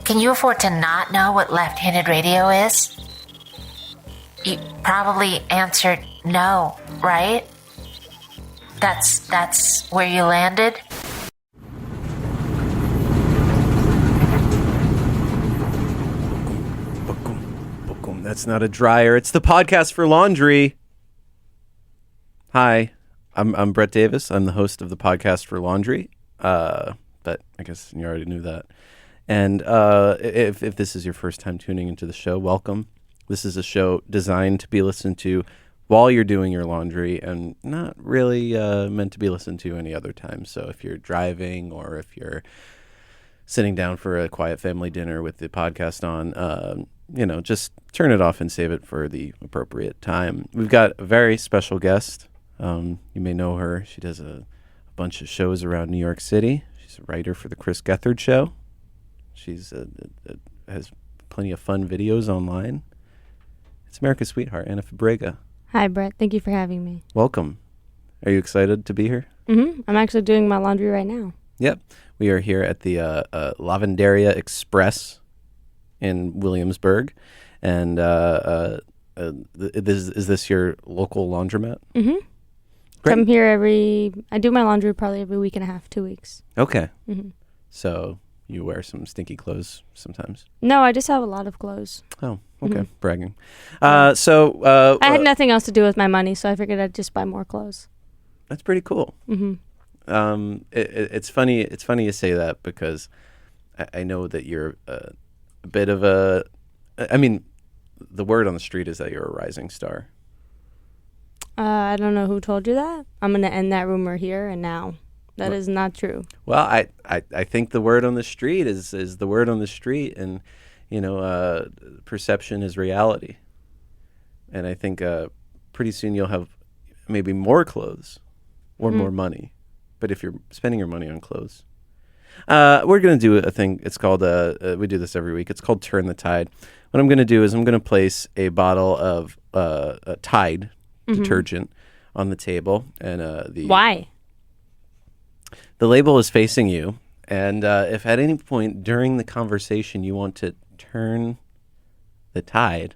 Can you afford to not know what left-handed radio is? You probably answered no, right? That's where you landed? That's not a dryer. It's the podcast for laundry. Hi, I'm Brett Davis. I'm the host of the podcast for laundry. But I guess you already knew that. And if this is your first time tuning into the show, welcome. This is a show designed to be listened to while you're doing your laundry and not really meant to be listened to any other time. So if you're driving or if you're sitting down for a quiet family dinner with the podcast on, just turn it off and save it for the appropriate time. We've got a very special guest. You may know her. She does a bunch of shows around New York City. She's a writer for the Chris Gethard Show. She's has plenty of fun videos online. It's America's sweetheart, Ana Fabrega. Hi, Brett. Thank you for having me. Welcome. Are you excited to be here? Mm-hmm. I'm actually doing my laundry right now. Yep. We are here at the Lavanderia Express in Williamsburg. And is this your local laundromat? Mm-hmm. Great. Come here I do my laundry probably every week and a half, 2 weeks. Okay. Mm-hmm. So you wear some stinky clothes sometimes? No, I just have a lot of clothes. Oh, okay. Mm-hmm. Bragging. I I had nothing else to do with my money, so I figured I'd just buy more clothes. That's pretty cool. Mm-hmm. It's funny. It's funny you say that because I know that you're a bit of a. I mean, the word on the street is that you're a rising star. I don't know who told you that. I'm going to end that rumor here and now. That is not true. Well, I think the word on the street is the word on the street, and perception is reality. And I think pretty soon you'll have maybe more clothes or more money. But if you're spending your money on clothes, we're going to do a thing. It's called we do this every week. It's called Turn the Tide. What I'm going to do is I'm going to place a bottle of Tide detergent on the table, and Why? The label is facing you, and if at any point during the conversation you want to turn the tide,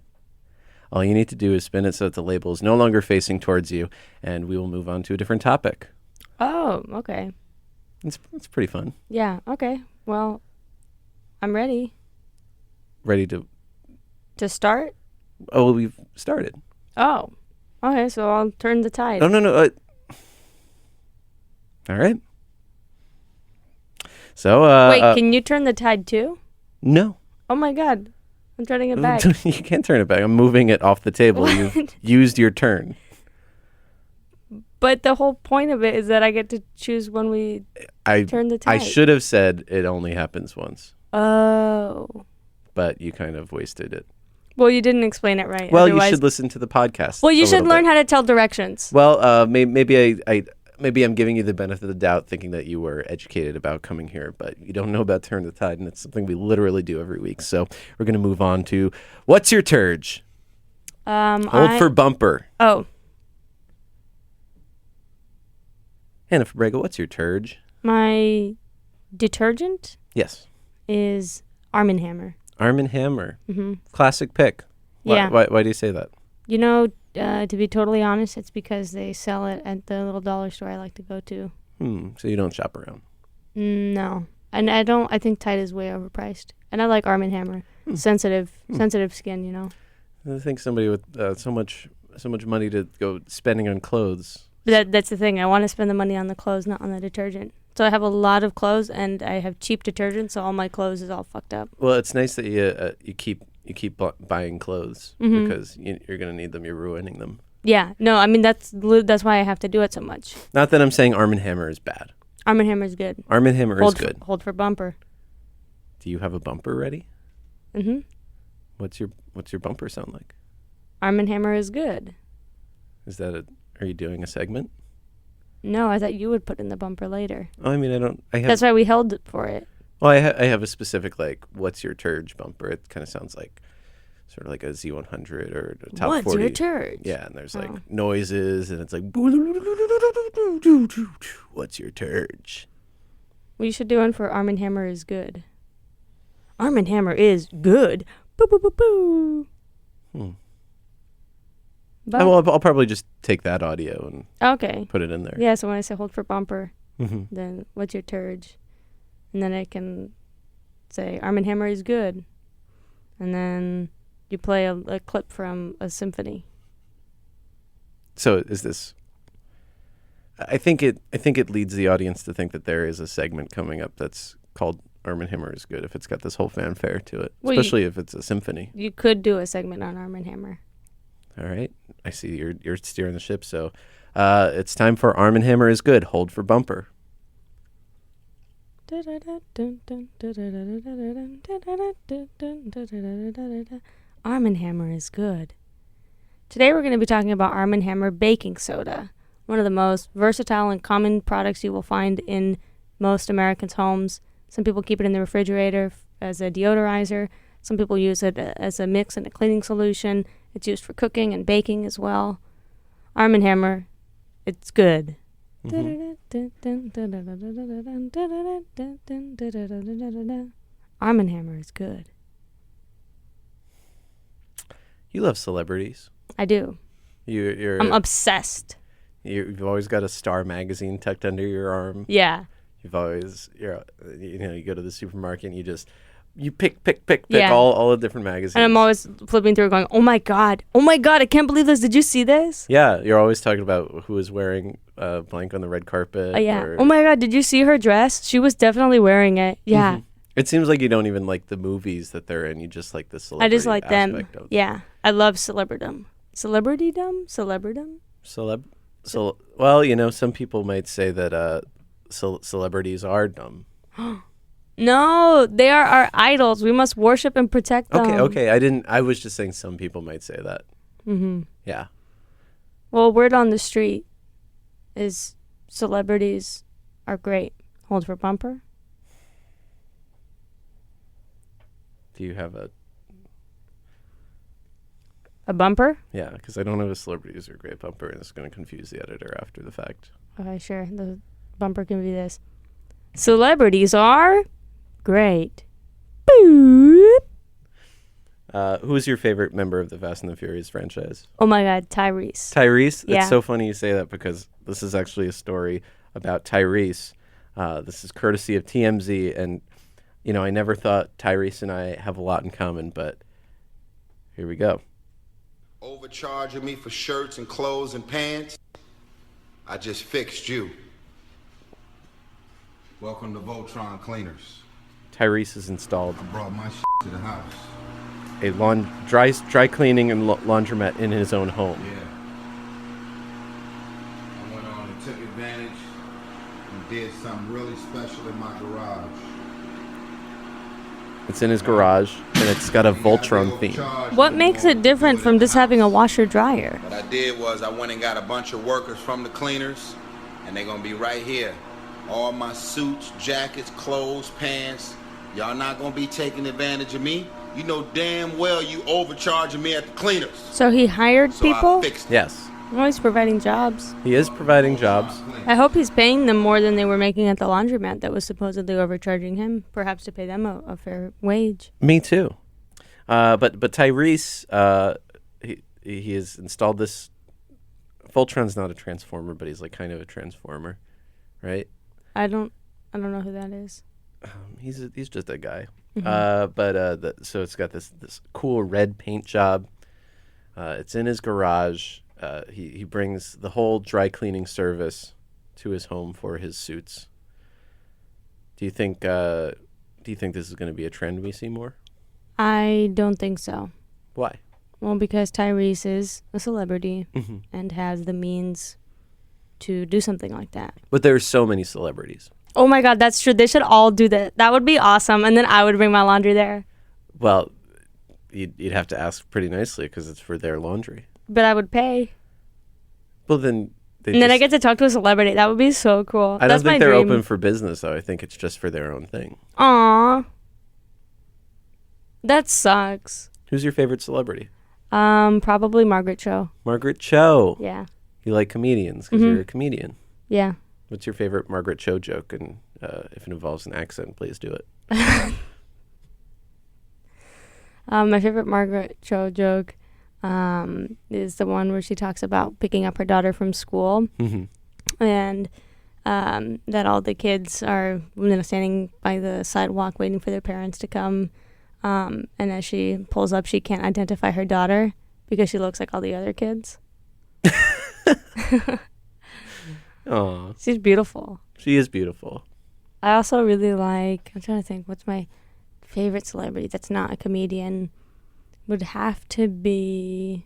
all you need to do is spin it so that the label is no longer facing towards you, and we will move on to a different topic. Oh, okay. It's pretty fun. Yeah, okay. Well, I'm ready. Ready to start? Oh, well, we've started. Oh, okay, so I'll turn the tide. No. All right. So, wait, can you turn the tide too? No. Oh my God. I'm turning it back. You can't turn it back. I'm moving it off the table. What? You've used your turn. But the whole point of it is that I get to choose when we turn the tide. I should have said it only happens once. Oh. But you kind of wasted it. Well, you didn't explain it right. Well, Otherwise... you should listen to the podcast. Well, you should learn how to tell directions. Well, maybe I'm giving you the benefit of the doubt, thinking that you were educated about coming here, but you don't know about Turn the Tide, and it's something we literally do every week. So we're going to move on to what's your turge? Hold for bumper. Oh. Ana Fabrega, what's your turge? My detergent? Yes. Is Arm & Hammer. Arm & Hammer. Mm-hmm. Classic pick. Yeah. Why do you say that? You know, to be totally honest, it's because they sell it at the little dollar store I like to go to. So you don't shop around? No. And I think Tide is way overpriced. And I like Arm & Hammer. Sensitive skin, you know. I think somebody with so much money to go spending on clothes. That's the thing. I want to spend the money on the clothes, not on the detergent. So I have a lot of clothes, and I have cheap detergent, so all my clothes is all fucked up. Well, it's nice that you keep buying clothes because you're going to need them. You're ruining them. Yeah. No, I mean, that's why I have to do it so much. Not that I'm saying Arm & Hammer is bad. Arm & Hammer is good. Arm & Hammer is good. Hold for bumper. Do you have a bumper ready? Mm-hmm. What's your bumper sound like? Arm & Hammer is good. Are you doing a segment? No, I thought you would put in the bumper later. Oh, I mean, That's why we held it for it. Well, I have a specific, what's your turge bumper. It kind of sounds like sort of like a Z100 or a top 40. What's your turge? Yeah, and there's noises, and it's like, what's your turge? Well, you should do one for Arm & Hammer is good. Arm Arm & Hammer is good. Boo, boo, boo, boo. But, I'll probably just take that audio and okay. put it in there. Yeah, so when I say hold for bumper, Mhm. then what's your turge? And then I can say Arm & Hammer is good. And then you play a clip from a symphony. So is this? I think it leads the audience to think that there is a segment coming up that's called Arm & Hammer is good if it's got this whole fanfare to it, Well, especially if it's a symphony. You could do a segment on Arm & Hammer. All right, I see you're steering the ship. So it's time for Arm & Hammer is good. Hold for bumper. Arm & Hammer is good. Today we're going to be talking about Arm & Hammer baking soda, one of the most versatile and common products you will find in most Americans' homes. Some people keep it in the refrigerator as a deodorizer. Some people use it as a mix in a cleaning solution. It's used for cooking and baking as well. Arm & Hammer, it's good. Mhm. Arm & Hammer is good. You love celebrities. I do. I'm obsessed. You've always got a Star magazine tucked under your arm. Yeah. You go to the supermarket and you pick Yeah. all the different magazines. And I'm always flipping through going, oh my God, I can't believe this. Did you see this? Yeah, you're always talking about who is wearing blank on the red carpet. Yeah. Oh my God, did you see her dress? She was definitely wearing it. Yeah. Mhm. It seems like you don't even like the movies that they're in. You just like the celebrity I just like them. aspect of Yeah. I love celebritydom. Celebritydom? Well, some people might say that celebrities are dumb. No, they are our idols. We must worship and protect them. Okay. I was just saying some people might say that. Mm-hmm. Yeah. Well, word on the street is celebrities are great. Hold for bumper. Do you have a bumper? Yeah, because I don't have a celebrities or great bumper, and it's going to confuse the editor after the fact. Okay, sure. The bumper can be this. Celebrities are great. Boop. Who's your favorite member of the Fast and the Furious franchise? Oh my God, Tyrese. Tyrese? Yeah. It's so funny you say that because this is actually a story about Tyrese. This is courtesy of TMZ, and I never thought Tyrese and I have a lot in common, but here we go. Overcharging me for shirts and clothes and pants. I just fixed you. Welcome to Voltron Cleaners. Tyrese has installed I brought my to the house. a dry cleaning and laundromat in his own home. Yeah. I went on and took advantage and did something really special in my garage. It's in his garage, and it's got a Voltron theme. What makes it different from just having a washer dryer? What I did was I went and got a bunch of workers from the cleaners, and they're gonna be right here. All my suits, jackets, clothes, pants. Y'all not gonna be taking advantage of me. You know damn well you overcharging me at the cleaners. So he hired So people? I fixed it. Yes, Oh, he's providing jobs. he is providing jobs. I hope he's paying them more than they were making at the laundromat that was supposedly overcharging him, perhaps to pay them a fair wage. Me too. But Tyrese, he has installed this. Voltron's not a transformer, but he's like kind of a transformer, right? I don't know who that is. He's just a guy. Mm-hmm. So it's got this cool red paint job. It's in his garage. He brings the whole dry cleaning service to his home for his suits. Do you think this is going to be a trend we see more? I don't think so. Why? Well, because Tyrese is a celebrity and has the means to do something like that. But there are so many celebrities. Oh my God, that's true. They should all do that. That would be awesome. And then I would bring my laundry there. Well, you'd have to ask pretty nicely because it's for their laundry. But I would pay. Well, then. Then I get to talk to a celebrity. That would be so cool. I That's don't think my they're dream. open for business, though. I think it's just for their own thing. Aw. That sucks. Who's your favorite celebrity? Probably Margaret Cho. Margaret Cho. Yeah. You like comedians because you're a comedian. Yeah. What's your favorite Margaret Cho joke? And if it involves an accent, please do it. My favorite Margaret Cho joke is the one where she talks about picking up her daughter from school, and that all the kids are standing by the sidewalk waiting for their parents to come. And as she pulls up, she can't identify her daughter because she looks like all the other kids. Aw, She's beautiful. she is beautiful. I also really like, I'm trying to think, what's my favorite celebrity that's not a comedian? Would have to be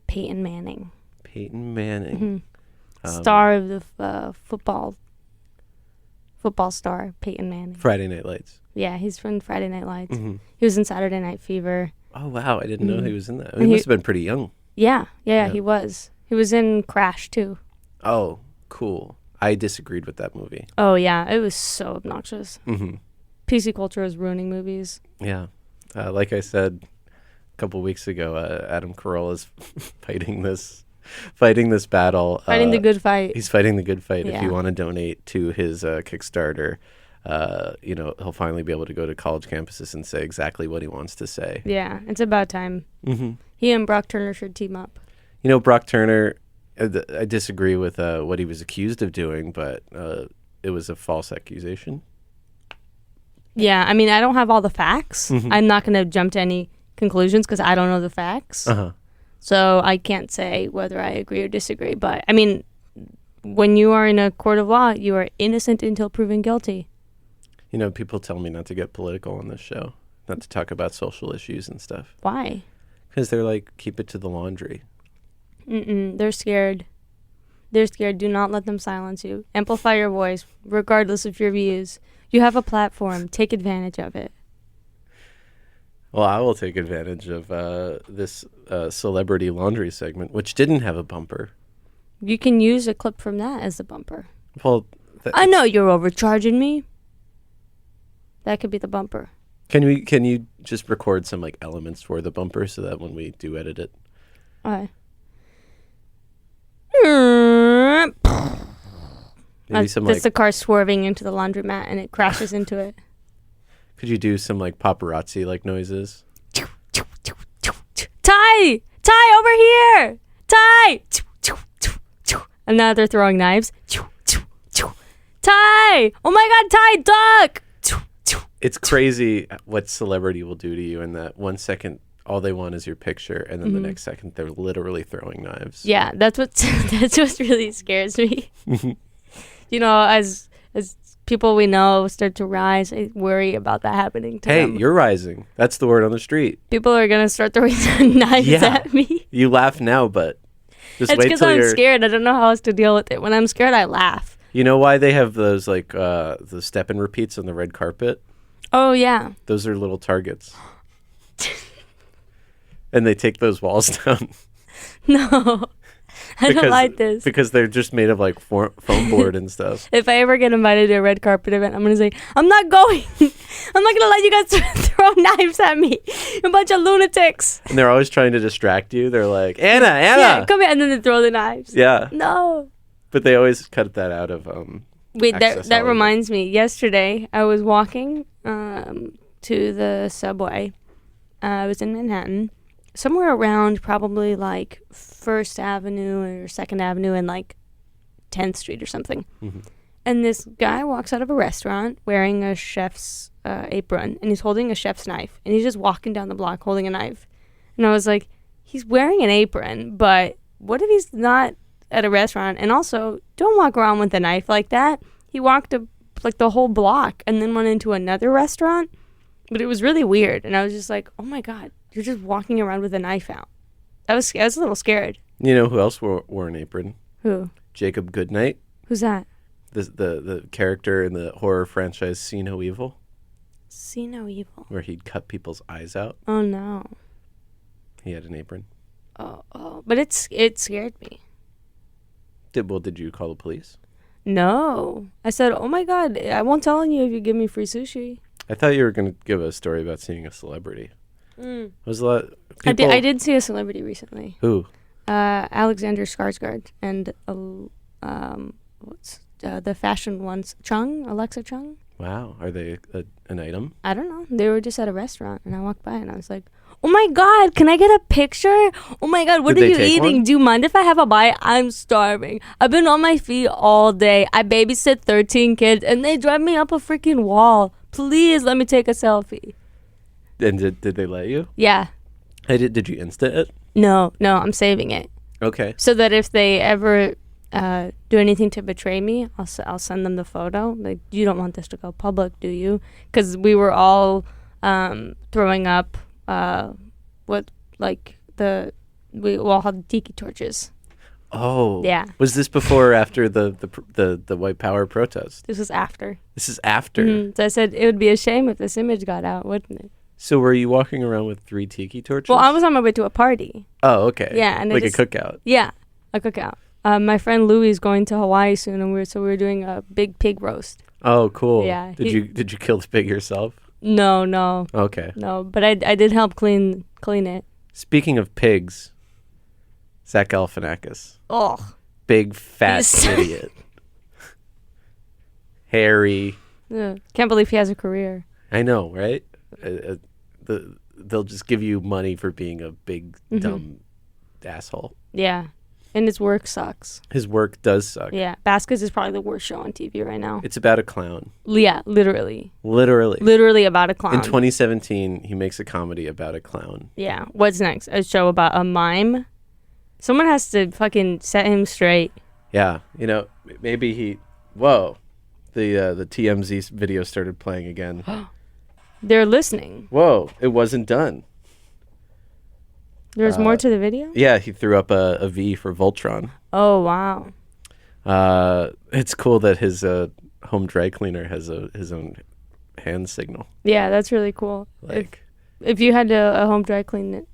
Peyton Manning. Peyton Manning. Star of the football star, Peyton Manning. Friday Night Lights. Yeah, he's from Friday Night Lights. He was in Saturday Night Fever. Oh, wow. I didn't know he was in that. I mean, he must have been pretty young. Yeah, he was. He was in Crash, too. Oh, cool. I disagreed with that movie. Oh, yeah. It was so obnoxious. PC culture is ruining movies. Yeah. Like I said a couple weeks ago, Adam Carolla is fighting this battle. Fighting the good fight. He's fighting the good fight. Yeah. If you want to donate to his Kickstarter, he'll finally be able to go to college campuses and say exactly what he wants to say. Yeah, it's about time. He and Brock Turner should team up. Brock Turner, I disagree with what he was accused of doing, but it was a false accusation. Yeah, I mean, I don't have all the facts. I'm not going to jump to any conclusions because I don't know the facts. So I can't say whether I agree or disagree. But, I mean, when you are in a court of law, you are innocent until proven guilty. People tell me not to get political on this show, not to talk about social issues and stuff. Why? Because they're like, keep it to the laundry. They're scared. They're scared. Do not let them silence you. Amplify your voice, regardless of your views. You have a platform. Take advantage of it. Well, I will take advantage of this celebrity laundry segment, which didn't have a bumper. You can use a clip from that as the bumper. Well, I know you're overcharging me. That could be the bumper. Can you just record some elements for the bumper so that when we do edit it? Okay. Maybe some That's the car swerving into the laundromat and it crashes into it. Could you do some paparazzi noises? Ty! Ty, over here! Ty! And now they're throwing knives. Ty! Oh my God, Ty, duck! It's crazy what celebrity will do to you in that 1 second. All they want is your picture, and then the next second they're literally throwing knives. Yeah, that's what really scares me. As people we know start to rise, I worry about that happening to them. Hey, you're rising. That's the word on the street. People are gonna start throwing knives at me. You laugh now, but just It's wait because till I'm you're scared. I don't know how else to deal with it. When I'm scared, I laugh. You know why they have those the step and repeats on the red carpet? Oh yeah. Those are little targets. And they take those walls down. No, I don't like this. Because they're just made of foam board and stuff. If I ever get invited to a red carpet event, I'm going to say, I'm not going. I'm not going to let you guys throw knives at me. A bunch of lunatics. And they're always trying to distract you. They're like, Anna. Yeah, come here. And then they throw the knives. Yeah. No. But they always cut that out of Wait, that Hollywood. reminds me. Yesterday, I was walking to the subway. I was in Manhattan. Somewhere around probably 1st Avenue or 2nd Avenue and 10th Street or something. And this guy walks out of a restaurant wearing a chef's apron and he's holding a chef's knife and he's just walking down the block holding a knife. And I was like, he's wearing an apron, but what if he's not at a restaurant? And also, don't walk around with a knife like that. He walked the whole block and then went into another restaurant. But it was really weird. And I was just like, oh my God. You're just walking around with a knife out. I was a little scared. You know who else wore an apron? Who? Jacob Goodnight. Who's that? The character in the horror franchise See No Evil. See No Evil. Where he'd cut people's eyes out. Oh no. He had an apron. Oh. But it scared me. Did you call the police? No. I said, oh my God, I won't tell on you if you give me free sushi. I thought you were going to give a story about seeing a celebrity. Was a lot I did see a celebrity recently. Who? Alexander Skarsgard and the fashion ones. Alexa Chung? Wow. Are they an item? I don't know. They were just at a restaurant, and I walked by, and I was like, "Oh my God, can I get a picture? Oh my God, what Did are they you take eating? one? Do you mind if I have a bite? I'm starving. I've been on my feet all day. I babysit 13 kids, and they drive me up a freaking wall. Please let me take a selfie." And did they let you? Yeah. Did you Insta it? No, I'm saving it Okay. so that if they ever do anything to betray me, I'll send them the photo. Like, you don't want this to go public, do you? Because we were all throwing up we all had tiki torches. Oh. Yeah. Was this before or after the white power protest? This was after. This is after. So I said it would be a shame if this image got out, wouldn't it? So were you walking around with 3 tiki torches? Well, I was on my way to a party. Oh, okay. Yeah, and like a cookout. Yeah, a cookout. My friend Louie is going to Hawaii soon, and we were doing a big pig roast. Oh, cool. Yeah, Did you kill the pig yourself? No. Okay. No, but I did help clean it. Speaking of pigs, Zach Galifianakis, Oh, big fat He's- idiot, hairy. can't believe he has a career. I know, right? They'll just give you money for being a big dumb asshole. Yeah, and his work sucks. His work does suck. Yeah, Baskets is probably the worst show on TV right now. It's about a clown. Yeah, literally about a clown. In 2017, he makes a comedy about a clown. Yeah. What's next? A show about a mime? Someone has to fucking set him straight. Yeah, maybe he. Whoa, the TMZ video started playing again. They're listening. Whoa, it wasn't done. There's more to the video? Yeah, he threw up a V for Voltron. Oh, wow. It's cool that his home dry cleaner has his own hand signal. Yeah, that's really cool. Like, if you had a home dry clean it,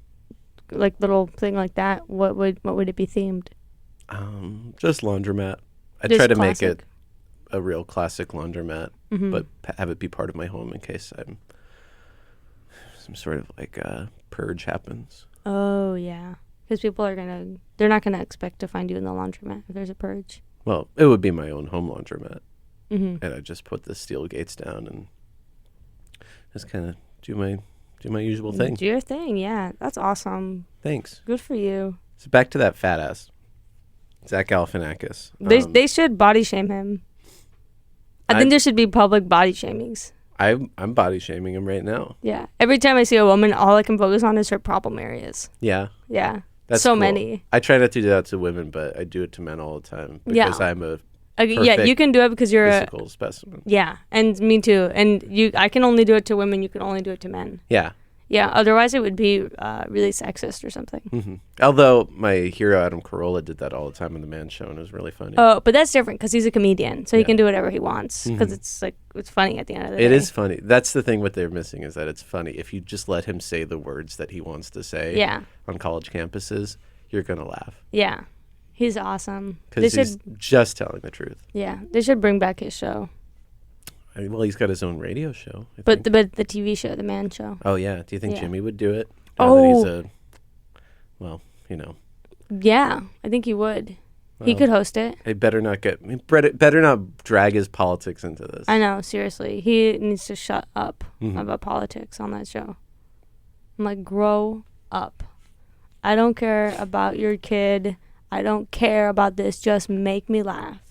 like little thing like that, what would it be themed? just laundromat. I Just try to classic. make it a real classic laundromat, but have it be part of my home in case some sort of like purge happens. Oh, yeah. Because they're not gonna expect to find you in the laundromat if there's a purge. Well, it would be my own home laundromat, Mm-hmm. and I just put the steel gates down and just kind of do my usual thing. Do your thing, yeah. That's awesome. Thanks. Good for you. So back to that fat ass, Zach Galifianakis. They should body shame him. I think there should be public body shamings. I'm body shaming him right now. Yeah. Every time I see a woman, all I can focus on is her problem areas. Yeah. Yeah. That's so cool. mI I try not to do that to women, but I do it to men all the time because I'm a yeah, you can do it because you're physical specimen. yeah, and me too. And I can only do it to women. You can only do it to men. Yeah. Yeah. Otherwise, it would be really sexist or something. Mm-hmm. Although my hero Adam Carolla did that all the time on the Man Show, and it was really funny. Oh, but that's different because he's a comedian, so he Yeah. can do whatever he wants because it's funny at the end of the day. It is funny. That's the thing what they're missing is that it's funny. If you just let him say the words that he wants to say Yeah. on college campuses, you're going to laugh. Yeah. He's awesome. Because he's just telling the truth. Yeah, they should bring back his show. Well, he's got his own radio show. I But think. the TV show, the Man Show. Oh, yeah. Do you think Yeah. Jimmy would do it? Now that he's Oh. Yeah, I think he would. He Well, could host it. He better not better not drag his politics into this. I know, seriously. He needs to shut up Mm-hmm. about politics on that show. I'm like, grow up. I don't care about your kid. I don't care about this. Just make me laugh.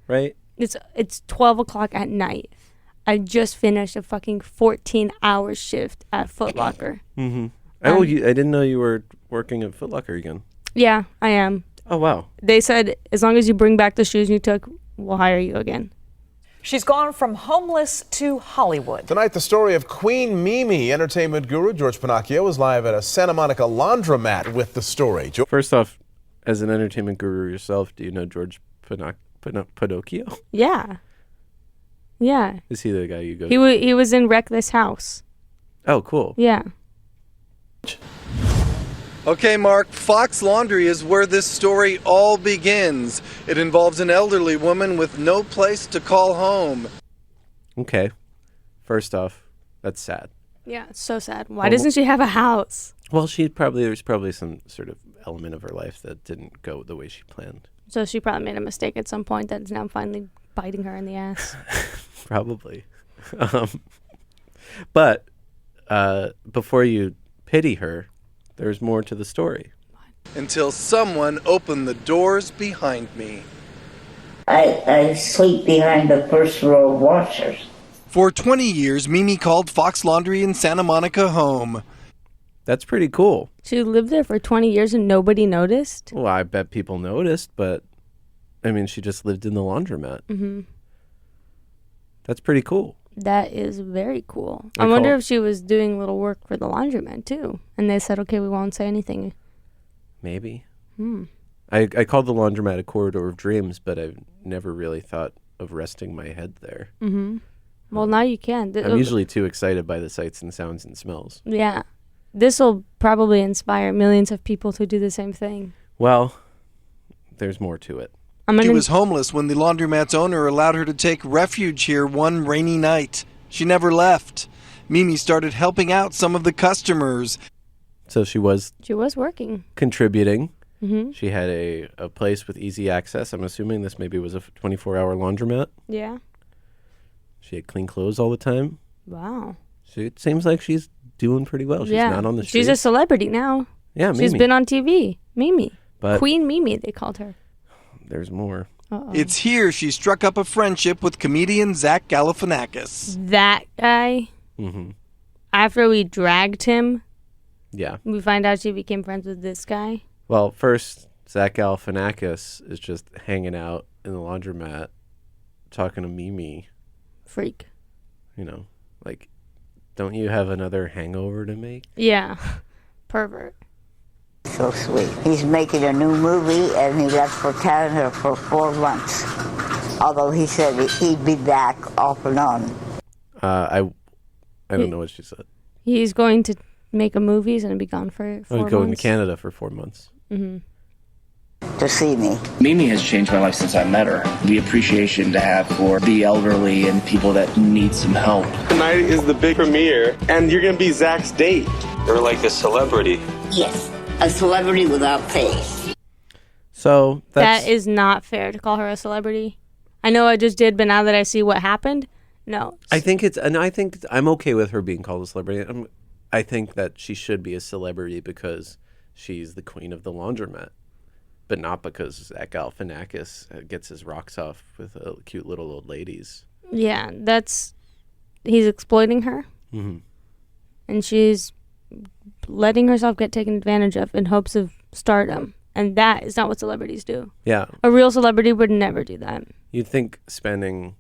Right? It's 12 o'clock at night. I just finished a fucking 14-hour shift at Foot Locker. Mm-hmm. I didn't know you were working at Foot Locker again. Yeah, I am. Oh, wow. They said, as long as you bring back the shoes you took, we'll hire you again. She's gone from homeless to Hollywood. Tonight, the story of Queen Mimi. Entertainment guru George Pinocchio is live at a Santa Monica laundromat with the story. First off, as an entertainment guru yourself, do you know George Pinocchio? Yeah. Yeah. Is he the guy you go He was in Wreck This House. Oh, cool. Yeah. Okay, Mark, Fox Laundry is where this story all begins. It involves an elderly woman with no place to call home. Okay. First off, that's sad. Yeah, it's so sad. Why doesn't she have a house? Well, there's probably some sort of element of her life that didn't go the way she planned. So she probably made a mistake at some point that's now finally biting her in the ass. Probably. But before you pity her, there's more to the story. Until someone opened the doors behind me. I sleep behind the first row of washers. For 20 years, Mimi called Fox Laundry in Santa Monica home. That's pretty cool. She lived there for 20 years and nobody noticed? Well, I bet people noticed, but I mean, she just lived in the laundromat. Mm-hmm. That's pretty cool. That is very cool. I wonder if she was doing little work for the laundromat, too. And they said, okay, we won't say anything. Maybe. I called the laundromat a corridor of dreams, but I've never really thought of resting my head there. Mm-hmm. Well, now you can. I'm usually too excited by the sights and sounds and smells. Yeah. This will probably inspire millions of people to do the same thing. Well, there's more to it. She was homeless when the laundromat's owner allowed her to take refuge here one rainy night. She never left. Mimi started helping out some of the customers. So she was working. Contributing. Mm-hmm. She had a place with easy access. I'm assuming this maybe was a 24-hour laundromat. Yeah. She had clean clothes all the time. Wow. It seems like she's doing pretty well. She's not on the street. She's a celebrity now. Yeah, Mimi. She's been on TV. Mimi. But Queen Mimi, they called her. There's more. Uh-oh. It's here she struck up a friendship with comedian Zach Galifianakis. That guy? Mm-hmm. After we dragged him, yeah, we find out she became friends with this guy. Well, first, Zach Galifianakis is just hanging out in the laundromat talking to Mimi. Freak. You know, like, don't you have another hangover to make? Yeah. Pervert. So sweet. He's making a new movie, and he left for Canada for 4 months. Although he said he'd be back off and on. I don't know what she said. He's going to make a movie. He's going to be gone for 4 months. Going to Canada for 4 months. Mm-hmm. To see me. Mimi has changed my life since I met her. The appreciation to have for the elderly and people that need some help. Tonight is the big premiere, and you're going to be Zach's date. You're like a celebrity. Yes, a celebrity without face. So that is not fair to call her a celebrity. I know I just did, but now that I see what happened, no. I think I'm okay with her being called a celebrity. I think that she should be a celebrity because she's the queen of the laundromat, but not because Zach Galifianakis gets his rocks off with cute little old ladies. Yeah, he's exploiting her, and she's letting herself get taken advantage of in hopes of stardom, and that is not what celebrities do. Yeah, a real celebrity would never do that. You'd think spending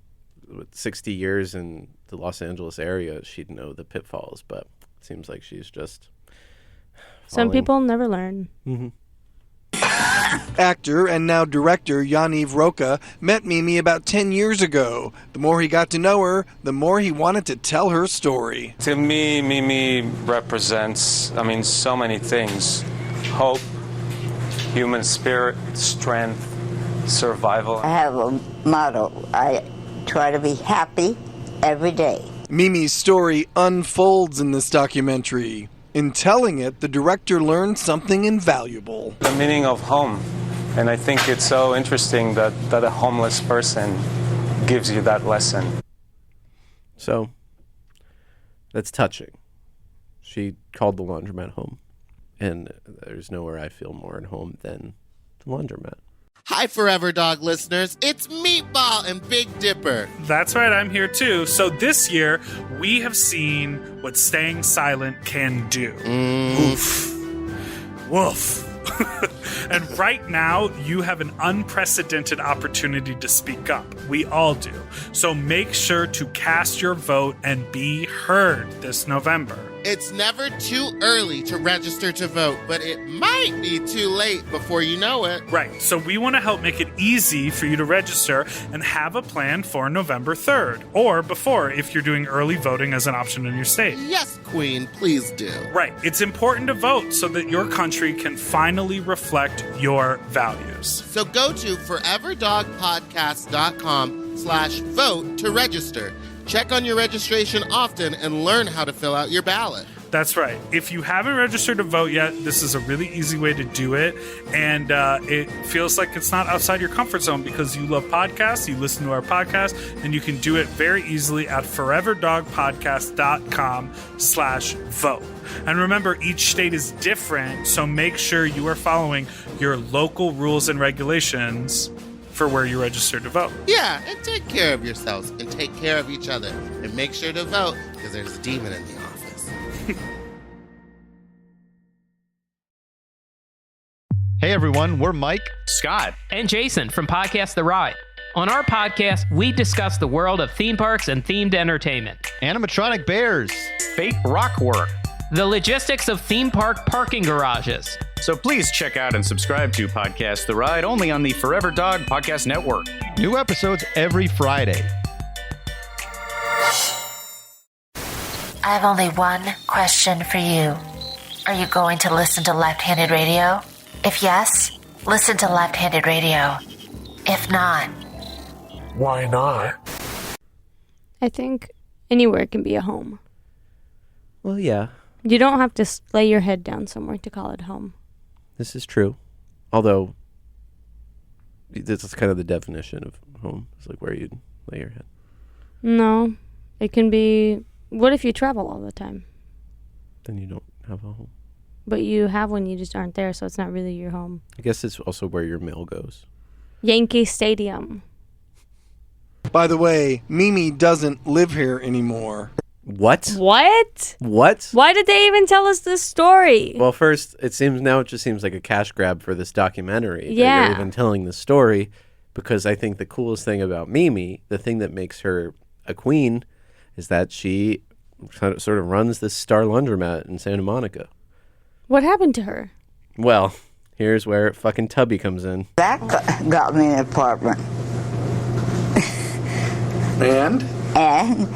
60 years in the Los Angeles area, she'd know the pitfalls, but it seems like she's just Some people never learn. Mm-hmm. Actor and now director Yaniv Roca met Mimi about 10 years ago. The more he got to know her, the more he wanted to tell her story. To me, Mimi represents, so many things. Hope, human spirit, strength, survival. I have a motto. I try to be happy every day. Mimi's story unfolds in this documentary. In telling it, the director learned something invaluable. The meaning of home. And I think it's so interesting that a homeless person gives you that lesson. So, that's touching. She called the laundromat home. And there's nowhere I feel more at home than the laundromat. Hi, Forever Dog listeners. It's Meatball and Big Dipper. That's right, I'm here too. So this year, we have seen what staying silent can do. Oof. Woof. And right now, you have an unprecedented opportunity to speak up. We all do. So make sure to cast your vote and be heard this November. It's never too early to register to vote, but it might be too late before you know it. Right, so we want to help make it easy for you to register and have a plan for November 3rd, or before if you're doing early voting as an option in your state. Yes, Queen, please do. Right, it's important to vote so that your country can finally reflect your values. So go to foreverdogpodcast.com/vote to register. Check on your registration often and learn how to fill out your ballot. That's right. If you haven't registered to vote yet, this is a really easy way to do it. And it feels like it's not outside your comfort zone because you love podcasts, you listen to our podcast, and you can do it very easily at foreverdogpodcast.com/vote. And remember, each state is different, so make sure you are following your local rules and regulations for where you registered to vote. Yeah, and take care of yourselves and take care of each other. And make sure to vote because there's a demon in the office. Hey everyone, we're Mike, Scott, and Jason from Podcast The Ride. On our podcast, we discuss the world of theme parks and themed entertainment, animatronic bears, fake rock work, the logistics of theme park parking garages. So please check out and subscribe to Podcast The Ride only on the Forever Dog Podcast Network. New episodes every Friday. I have only one question for you. Are you going to listen to Left-Handed Radio? If yes, listen to Left-Handed Radio. If not, why not? I think anywhere can be a home. Well, yeah. You don't have to lay your head down somewhere to call it home. This is true. Although, this is kind of the definition of home. It's like where you lay your head. No. It can be... What if you travel all the time? Then you don't have a home. But you have one, you just aren't there, so it's not really your home. I guess it's also where your mail goes. Yankee Stadium. By the way, Mimi doesn't live here anymore. What? What? What? Why did they even tell us this story? Well, first, it just seems like a cash grab for this documentary. Yeah. That you're even telling the story, because I think the coolest thing about Mimi, the thing that makes her a queen, is that she sort of runs this star laundromat in Santa Monica. What happened to her? Well, here's where fucking Tubby comes in. That got me an apartment. And? And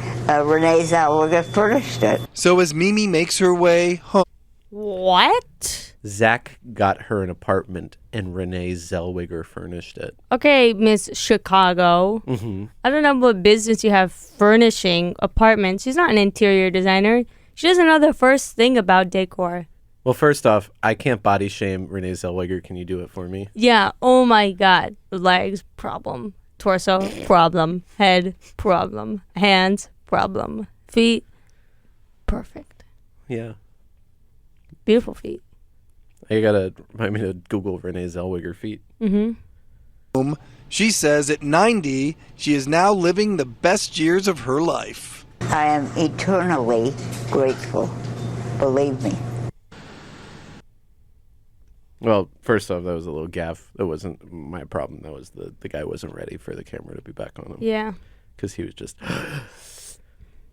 Renee Zellweger furnished it. So as Mimi makes her way home... What? Zach got her an apartment and Renee Zellweger furnished it. Okay, Miss Chicago. Mm-hmm. I don't know what business you have furnishing apartments. She's not an interior designer. She doesn't know the first thing about decor. Well, first off, I can't body shame Renee Zellweger. Can you do it for me? Yeah, oh my God. Legs, problem. Torso, problem. Head, problem. Hands, problem. Feet, perfect. Yeah. Beautiful feet. You gotta remind me to Google Renee Zellweger feet. Mm-hmm. She says at 90, she is now living the best years of her life. I am eternally grateful. Believe me. Well, first off, that was a little gaffe. That wasn't my problem. That was the guy wasn't ready for the camera to be back on him. Yeah. Because he was just...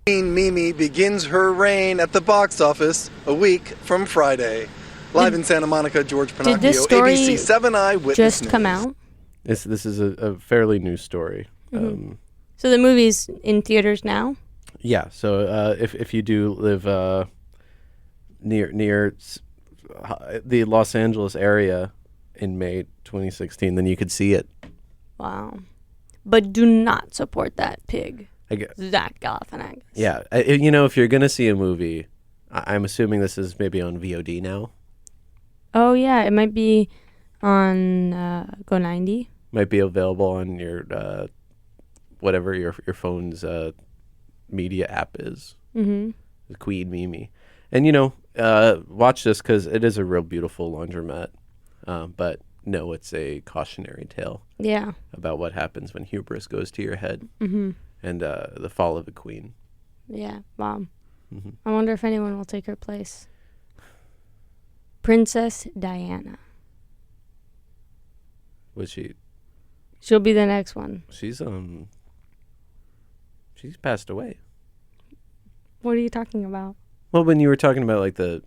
Queen Mimi begins her reign at the box office a week from Friday. Live in Santa Monica, George Pinocchio, did this story ABC 7 Eyewitness just News. come out? This is a fairly new story. Mm-hmm. So the movie's in theaters now? Yeah. So if you do live near the Los Angeles area in May 2016, then you could see it. Wow. But do not support that pig. I guess. Zach Galifianakis. Yeah. If you're going to see a movie, I'm assuming this is maybe on VOD now. Oh, yeah. It might be on Go90. Might be available on your whatever your phone's media app is. Mm-hmm. The Queen Mimi. And, watch this because it is a real beautiful laundromat. But no, it's a cautionary tale. Yeah. About what happens when hubris goes to your head. Mm-hmm. And the fall of a queen. Yeah, Mom. Mm-hmm. I wonder if anyone will take her place. Princess Diana. Was she? She'll be the next one. She's passed away. What are you talking about? Well, when you were talking about like a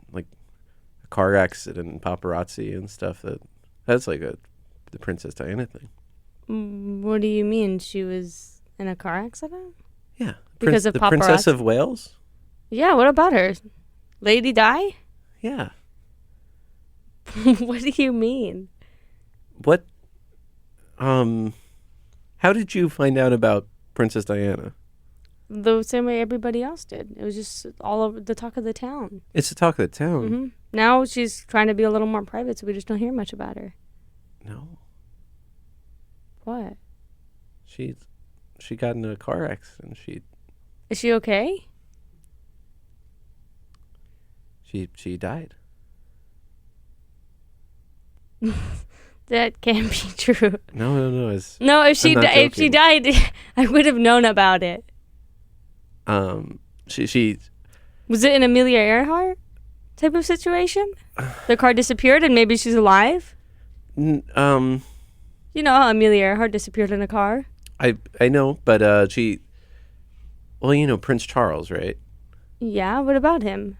car accident and paparazzi and stuff, that's like the Princess Diana thing. What do you mean? She was in a car accident? Yeah. Because of the paparazzi? Princess of Wales? Yeah, what about her? Lady Di? Yeah. What do you mean? What? How did you find out about Princess Diana? the same way everybody else did. It was just all over the talk of the town. It's the talk of the town. Mm-hmm. Now she's trying to be a little more private, so we just don't hear much about her. No. What? She got in a car accident. Is she okay? She died. That can't be true. No. No, if she died, I would have known about it. She was it an Amelia Earhart type of situation? The car disappeared and maybe she's alive? You know how Amelia Earhart disappeared in a car? I know, but well, you know Prince Charles, right? Yeah, what about him?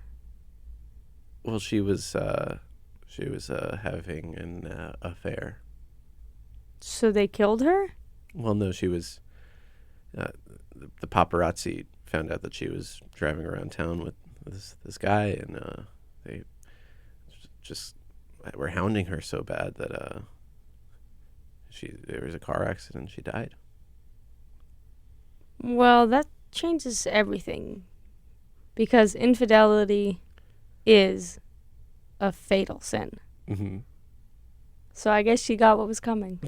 Well, she was having an affair. So they killed her? Well, no, she was the paparazzi found out that she was driving around town with this guy, and they just were hounding her so bad that there was a car accident. She died. Well, that changes everything, because infidelity is a fatal sin. Mm-hmm. So I guess she got what was coming.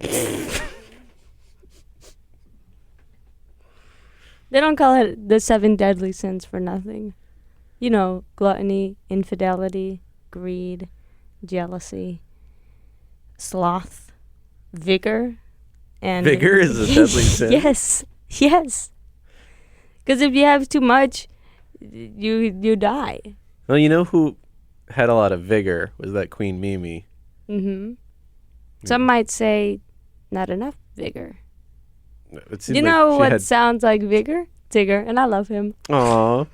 They don't call it the 7 deadly sins for nothing. You know, gluttony, infidelity, greed, jealousy, sloth, vigor, and... Vigor is a deadly sin? Yes. Because if you have too much, you die. Well, you know who had a lot of vigor was that Queen Mimi. Mm-hmm. Some might say not enough vigor. You know what sounds like vigor? Tigger, and I love him. Aww.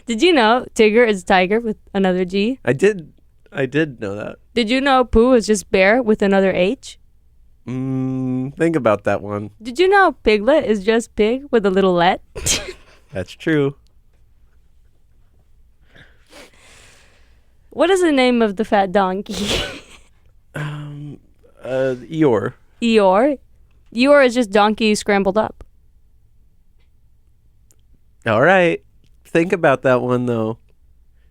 Did you know Tigger is tiger with another G? I did know that. Did you know Pooh is just bear with another H? Think about that one. Did you know Piglet is just pig with a little let? That's true. What is the name of the fat donkey? Eeyore. Eeyore is just donkey scrambled up. All right. Think about that one, though.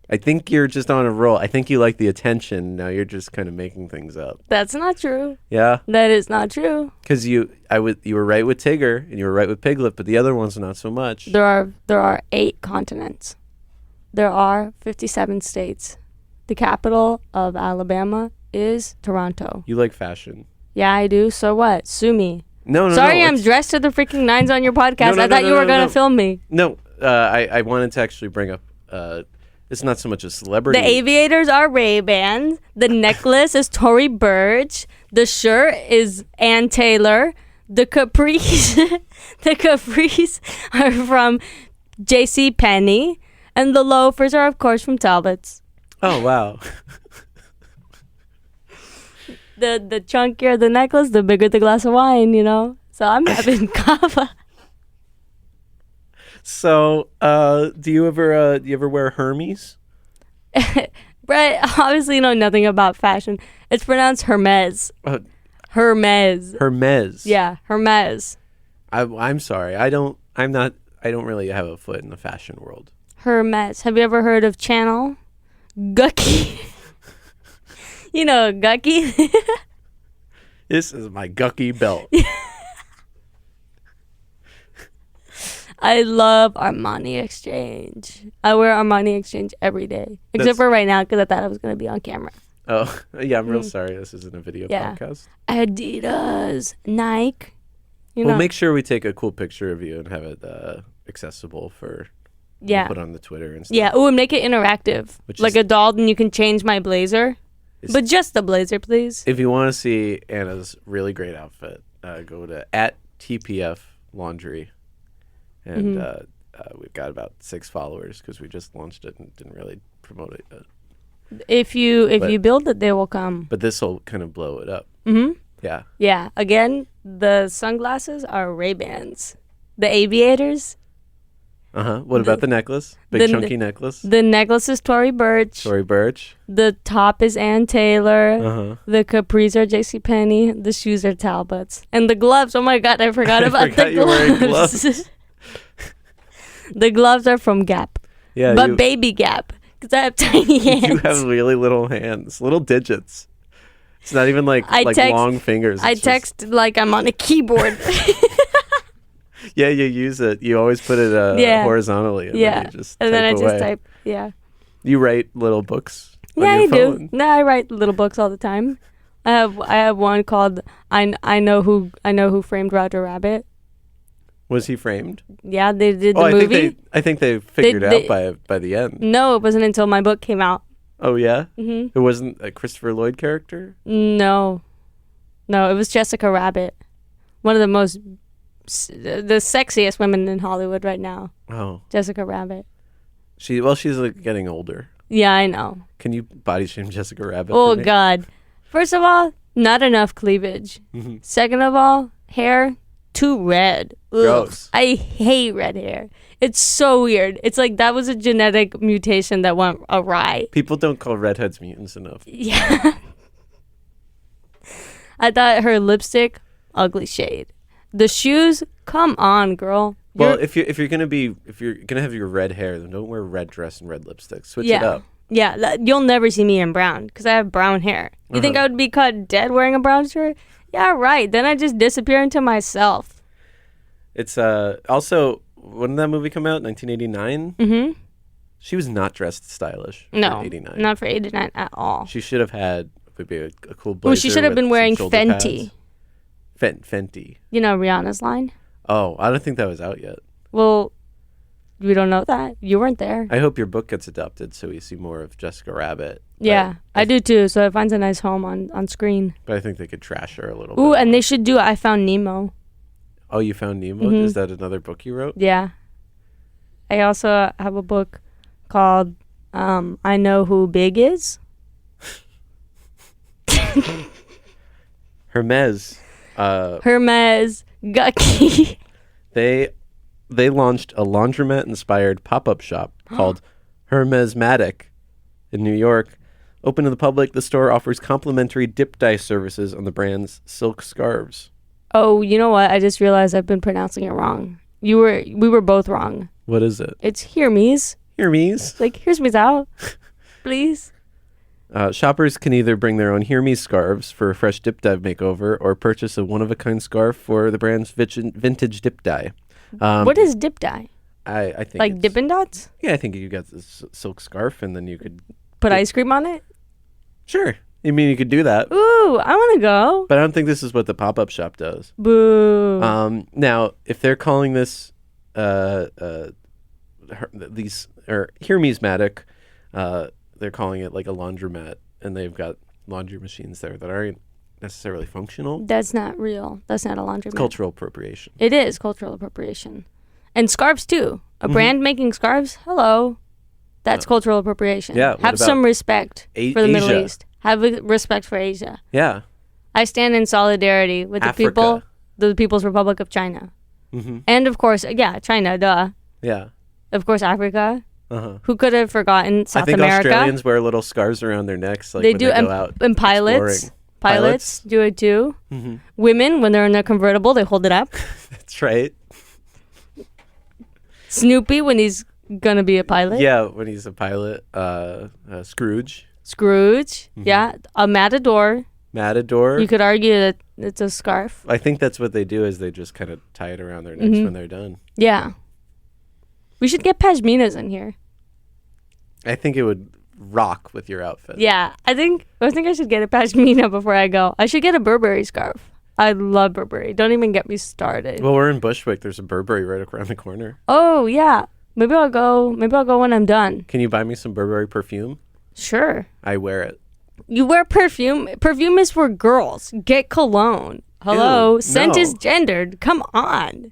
I think you're just on a roll. I think you like the attention. Now you're just kind of making things up. That's not true. Yeah? That is not true. Because you were right with Tigger and you were right with Piglet, but the other ones not so much. There are 8 continents. There are 57 states. The capital of Alabama is Toronto. You like fashion. Yeah, I do. So what? Sue me. No. Sorry, I'm dressed to the freaking nines on your podcast. I thought you were going to film me. No, I wanted to actually bring up, it's not so much a celebrity. The aviators are Ray-Bans. The necklace is Tory Burch. The shirt is Ann Taylor. The capris, are from J.C. Penney. And the loafers are, of course, from Talbot's. Oh, wow. The chunkier the necklace, the bigger the glass of wine, you know? So I'm having kava. So, do you ever wear Hermes? Brett, obviously you know nothing about fashion. It's pronounced Hermes. Hermes. Hermes. Yeah, Hermes. I'm sorry. I don't really have a foot in the fashion world. Hermes. Have you ever heard of Channel? Gucky. You know, Gucky. This is my Gucky belt. I love Armani Exchange. I wear Armani Exchange every day. Except for right now, because I thought I was going to be on camera. Oh, yeah, I'm real sorry. This isn't a video podcast. Adidas, Nike. We'll make sure we take a cool picture of you and have it accessible for put on the Twitter and stuff. Yeah, and make it interactive. Like a doll, and you can change my blazer. But just the blazer, please. If you want to see Anna's really great outfit, go to @TPF Laundry. And we've got about 6 followers because we just launched it and didn't really promote it yet. If you build it, they will come. But this will kind of blow it up. Mm-hmm. Yeah. Yeah. Again, the sunglasses are Ray-Bans. The aviators, What about the necklace? Big chunky necklace. The necklace is Tory Burch. Tory Burch. The top is Ann Taylor. The capris are JCPenney. The shoes are Talbots. And the gloves. Oh my God, I forgot about the gloves. You're wearing gloves. The gloves are from Gap. Yeah, but baby Gap, because I have tiny hands. You have really little hands, little digits. It's not even like long fingers. I text like I'm on a keyboard. Yeah, you use it. You always put it horizontally. And then you just and then I away. just type. Yeah. You write little books. Yeah, I do. No, I write little books all the time. I have one called I know who framed Roger Rabbit. Was he framed? Yeah, they did the movie. I think they figured it out by the end. No, it wasn't until my book came out. Oh yeah. Mm-hmm. It wasn't a Christopher Lloyd character. No, it was Jessica Rabbit, one of the sexiest women in Hollywood right now. Oh, Jessica Rabbit. She's like getting older. Yeah, I know. Can you body shame Jessica Rabbit? Oh God! First of all, not enough cleavage. Mm-hmm. Second of all, hair too red. Ugh. Gross. I hate red hair. It's so weird. It's like that was a genetic mutation that went awry. People don't call redheads mutants enough. Yeah. I thought her lipstick, ugly shade. The shoes, come on, girl. Well, if you're gonna have your red hair, then don't wear red dress and red lipstick. Switch it up. Yeah, you'll never see me in brown because I have brown hair. You think I would be caught dead wearing a brown shirt? Yeah, right. Then I just disappear into myself. It's also, when did that movie come out? 1989? Mm-hmm. She was not dressed stylish for No, 89. not for 89 at all. She should have had maybe a cool blazer. Oh, she should have been wearing Fenty. Fenty. You know Rihanna's line? Oh, I don't think that was out yet. Well, we don't know that. You weren't there. I hope your book gets adopted so we see more of Jessica Rabbit. Yeah, I do too. So it finds a nice home on screen. But I think they could trash her a little bit. Ooh, and they should do I Found Nemo. Oh, you found Nemo? Mm-hmm. Is that another book you wrote? Yeah. I also have a book called I Know Who Big Is. Hermes. Hermes. Gucky. They launched a laundromat-inspired pop-up shop called Hermesmatic in New York. Open to the public, the store offers complimentary dip dye services on the brand's silk scarves. Oh, you know what? I just realized I've been pronouncing it wrong. We were both wrong. What is it? It's Hermes. Hermes? Like, here's me out. Please. Shoppers can either bring their own Hermes scarves for a fresh dip dye makeover or purchase a one-of-a-kind scarf for the brand's vintage dip dye. What is dip dye? I think like Dippin' Dots? Yeah, I think you got this silk scarf and then you could put ice cream on it? Sure. I mean, you could do that. Ooh, I want to go. But I don't think this is what the pop-up shop does. Boo. Now, if they're calling this Hermesmatic, they're calling it like a laundromat, and they've got laundry machines there that aren't necessarily functional. That's not real. That's not a laundromat. It's cultural appropriation. It is cultural appropriation. And scarves, too. A brand making scarves? Hello. That's cultural appropriation. Yeah. Have some respect for the Middle East. Have respect for Asia. Yeah. I stand in solidarity with the People's Republic of China. Mm-hmm. And, of course, China, duh. Yeah. Of course, Africa. Who could have forgotten South America? I think Australians wear little scarves around their necks. Like they when do, they go out and pilots. Pilots do it too. Mm-hmm. Women, when they're in a convertible, they hold it up. That's right. Snoopy, when he's gonna be a pilot. Yeah, when he's a pilot. Scrooge. Mm-hmm. Yeah. A matador. You could argue that it's a scarf. I think that's what they do is they just kind of tie it around their necks when they're done. Yeah. We should get pashminas in here. I think it would rock with your outfit. Yeah. I think I should get a pashmina before I go. I should get a Burberry scarf. I love Burberry. Don't even get me started. Well, we're in Bushwick. There's a Burberry right around the corner. Oh, yeah. Maybe I'll go when I'm done. Can you buy me some Burberry perfume? Sure. I wear it. You wear perfume? Perfume is for girls. Get cologne. Hello. Ew, Scent is gendered. Come on.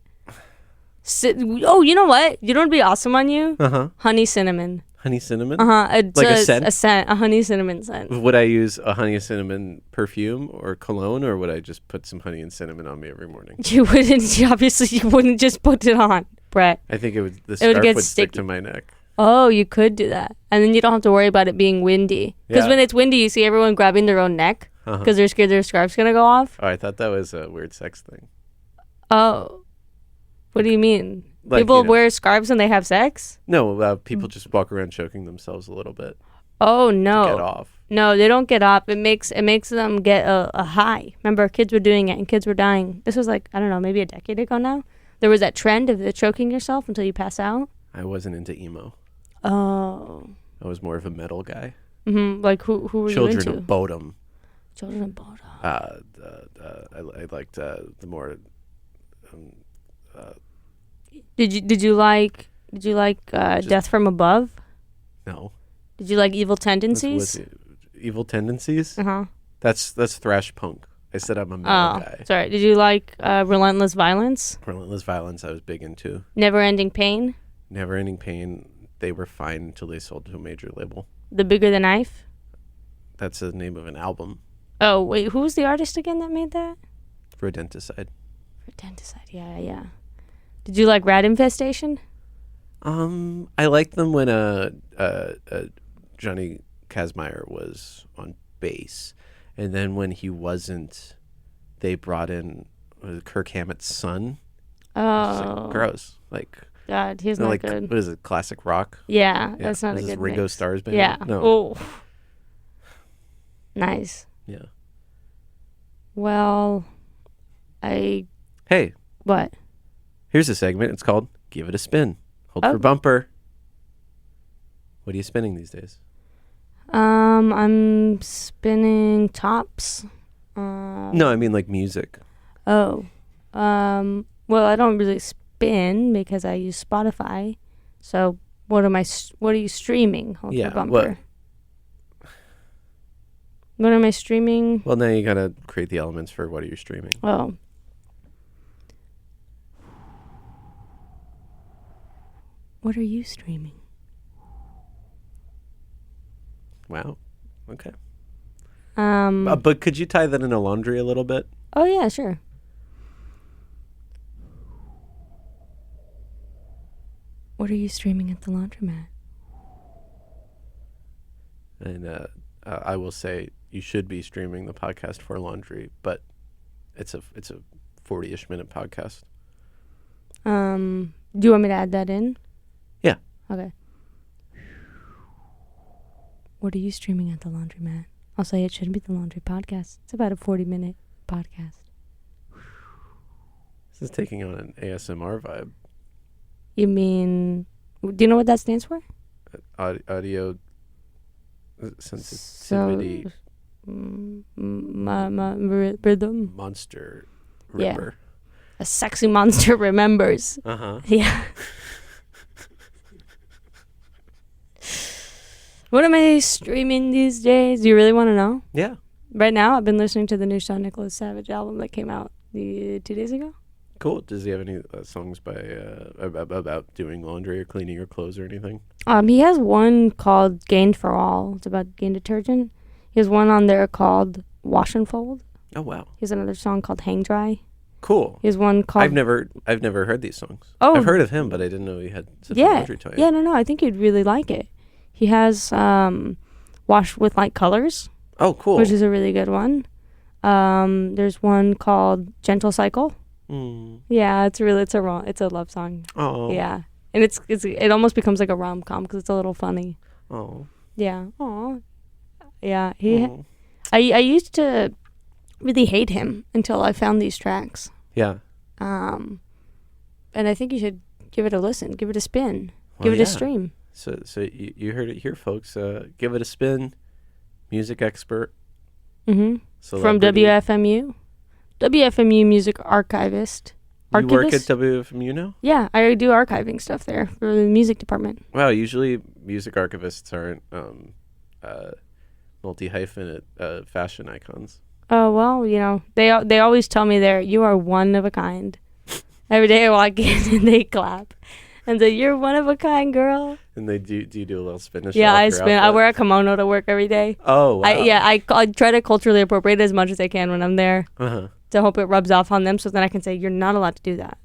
Oh, you know what? You know what would be awesome on you? Honey cinnamon. Honey cinnamon? Like a scent? A scent. A honey cinnamon scent. Would I use a honey and cinnamon perfume or cologne, or would I just put some honey and cinnamon on me every morning? You wouldn't. Obviously, you wouldn't just put it on. Brett. I think the would scarf get would stick sticky. to my neck. Oh, you could do that. And then you don't have to worry about it being windy. Because Yeah. when it's windy, you see everyone grabbing their own neck because they're scared their scarf's going to go off. Oh, I thought that was a weird sex thing. Oh. What do you mean? Like, People you know- wear scarves when they have sex? No, people just walk around choking themselves a little bit. Oh, no. To get off. No, they don't get off. It makes them get a high. Remember, kids were doing it and kids were dying. This was like, I don't know, maybe a decade ago now. There was that trend of the choking yourself until you pass out. I wasn't into emo. Oh. I was more of a metal guy. Mm-hmm. Like who were Children you into? of Bodom. Children of Bodom. I liked the more. Did you like Death from Above? No. Did you like Evil Tendencies? Evil Tendencies? Uh-huh. That's thrash punk. I said I'm a metal guy. Sorry. Did you like Relentless Violence? Relentless Violence I was big into. Never Ending Pain? Never Ending Pain. They were fine until they sold to a major label. The Bigger the Knife? That's the name of an album. Oh, wait. Who was the artist again that made that? Rodenticide. Rodenticide. Yeah. Did you like Rat Infestation? I liked them when Johnny Kazmaier was on bass, and then when he wasn't, they brought in Kirk Hammett's son. Oh, like, gross! Like, God, he's not like, good. What is it? Classic rock? Yeah, that's not a good Ringo mix. Starr's band. Yeah. No. Oh, nice. Yeah. Well, Hey. What? Here's a segment. It's called "Give It a Spin." Hold for bumper. What are you spinning these days? I'm spinning tops. No, I mean like music. Oh. Well, I don't really spin because I use Spotify. So what are you streaming? Hold for bumper. What am I streaming? Well, now you gotta create the elements for what are you streaming. Oh. What are you streaming? Wow. Okay. But could you tie that into laundry a little bit? Oh yeah, sure. What are you streaming at the laundromat? And I will say you should be streaming the podcast for laundry, but it's a 40-ish minute podcast. Do you want me to add that in? Yeah. Okay. What are you streaming at the laundromat? I'll say it shouldn't be the laundry podcast. It's about a 40-minute podcast. This is taking on an ASMR vibe. You mean... Do you know what that stands for? Audio sensitivity. Rhythm. Monster Yeah. ripper. A sexy monster remembers. Uh-huh. Yeah. What am I streaming these days? Do you really want to know? Yeah. Right now, I've been listening to the new Shawn Nicholas Savage album that came out 2 days ago. Cool. Does he have any songs by about doing laundry or cleaning your clothes or anything? He has one called Gain for All. It's about Gain detergent. He has one on there called Wash and Fold. Oh wow. He has another song called Hang Dry. Cool. He has one called... I've never heard these songs. Oh. I've heard of him, but I didn't know he had such a laundry tie. Yeah, no, I think you'd really like it. He has Wash with Light Colors. Oh, cool. Which is a really good one. There's one called Gentle Cycle. Mm. Yeah, it's a love song. Oh. Yeah. And it almost becomes like a rom-com because it's a little funny. Oh. Yeah. Aw. Yeah. I used to really hate him until I found these tracks. Yeah. And I think you should give it a listen, give it a spin, give it a stream. So you heard it here, folks. Give it a spin. Music expert. Mm-hmm. From Celebrity. WFMU music archivist. You work at WFMU now? Yeah, I do archiving stuff there for the music department. Wow, usually music archivists aren't multi-hyphenate fashion icons. Oh, well, they always tell me you are one of a kind. Every day I walk in and they clap. And say, you're one of a kind, girl. And do you do a little spin? Yeah, I spin. I wear a kimono to work every day. Oh, wow. I try to culturally appropriate as much as I can when I'm there Uh-huh. to hope it rubs off on them so then I can say, you're not allowed to do that.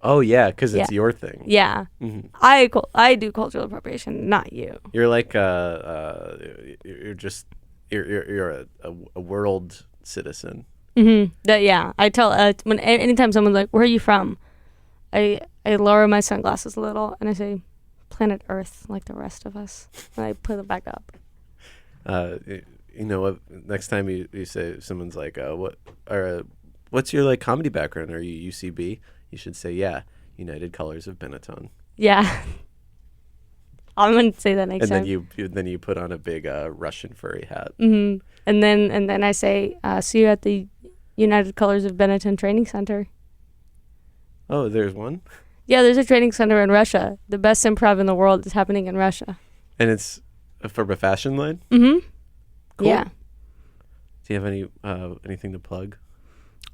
Oh yeah, because it's your thing. Yeah. Mm-hmm. I do cultural appropriation, not you. You're like you're a world citizen. Mm-hmm. I tell anytime someone's like, "Where are you from?" I lower my sunglasses a little and I say, "Planet Earth, like the rest of us." And I put it back up. You know what? Next time you say someone's like, what's your like comedy background? Are you UCB? You should say, yeah, United Colors of Benetton. Yeah. I'm going to say that next time. And then you put on a big Russian furry hat. Mm-hmm. And then I say, see you at the United Colors of Benetton Training Center. Oh, there's one? Yeah, there's a training center in Russia. The best improv in the world is happening in Russia. And it's from a fashion line? Mm-hmm. Cool. Yeah. Do you have anything to plug?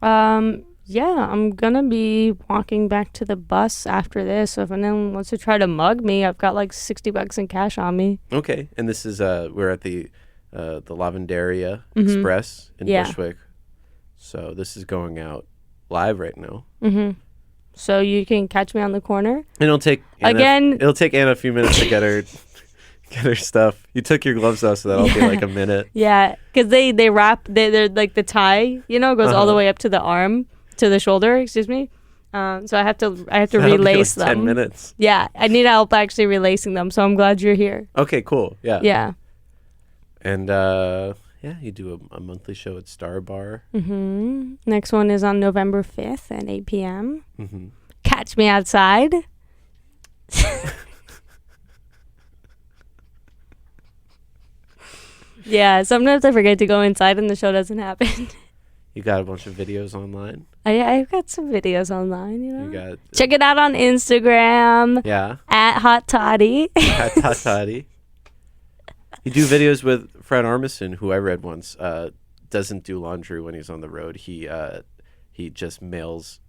Yeah, I'm gonna be walking back to the bus after this. So if anyone wants to try to mug me, I've got like $60 in cash on me. Okay, and this is we're at the Lavanderia Express in Bushwick. So this is going out live right now. Mm-hmm. So you can catch me on the corner. And it'll take Anna a few minutes to get her stuff. You took your gloves off, so that'll be like a minute. Yeah, because they wrap. They're like the tie, goes all the way up to the arm, to the shoulder. Excuse me. So I have to relace them. 10 minutes. Yeah, I need help actually relacing them. So I'm glad you're here. Okay, cool. Yeah. Yeah. And you do a monthly show at Star Bar. Mm-hmm. Next one is on November 5th at 8 p.m. Mm-hmm. Catch me outside. Yeah, sometimes I forget to go inside and the show doesn't happen. You got a bunch of videos online? I've got some videos online, You got check it out on Instagram. Yeah. At Hot Toddy. At Hot Toddy. You do videos with Fred Armisen, who I read once, doesn't do laundry when he's on the road. He just mails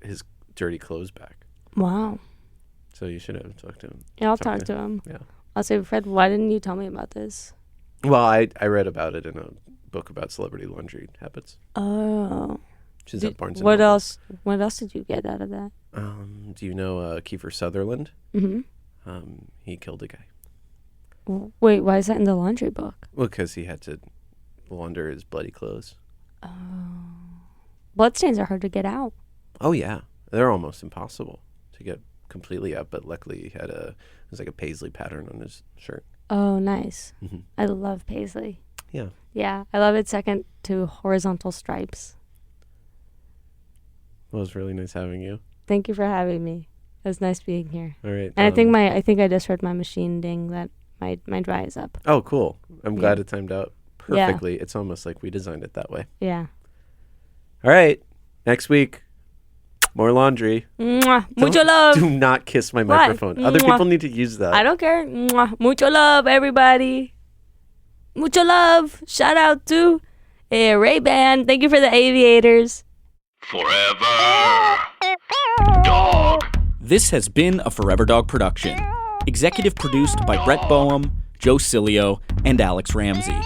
his dirty clothes back. Wow. So you should have talked to him. Yeah, I'll talk to him. Yeah. I'll say, Fred, why didn't you tell me about this? Well, I read about it in a book about celebrity laundry habits. Oh. Which is at Barnes & What Noble. else? What else did you get out of that? Do you know Kiefer Sutherland? Mm-hmm. He killed a guy. Wait, why is that in the laundry book? Well, because he had to launder his bloody clothes. Oh. Bloodstains are hard to get out. Oh, yeah. They're almost impossible to get completely out, but luckily he had it was like a paisley pattern on his shirt. Oh, nice. Mm-hmm. I love paisley. Yeah. Yeah, I love it second to horizontal stripes. Well, it was really nice having you. Thank you for having me. It was nice being here. All right. And I think I just heard my machine ding that my dry is up. Oh, cool. I'm glad it timed out perfectly. Yeah. It's almost like we designed it that way. Yeah. All right. Next week, more laundry. Mwah. Mucho love. Do not kiss my Why? microphone. Other people need to use that. I don't care. Mwah. Mucho love, everybody. Mucho love. Shout out to Ray-Ban. Thank you for the aviators. Forever Dog. This has been a Forever Dog production. Executive produced by Brett Boehm, Joe Cilio, and Alex Ramsey.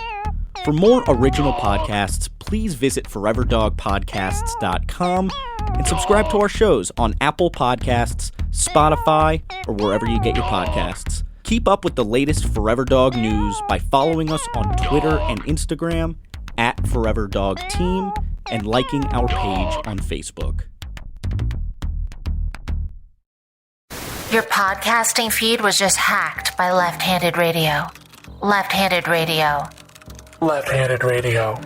For more original podcasts, please visit foreverdogpodcasts.com and subscribe to our shows on Apple Podcasts, Spotify, or wherever you get your podcasts. Keep up with the latest Forever Dog news by following us on Twitter and Instagram at Forever Dog Team and liking our page on Facebook. Your podcasting feed was just hacked by Left-Handed Radio. Left-Handed Radio. Left-Handed Radio.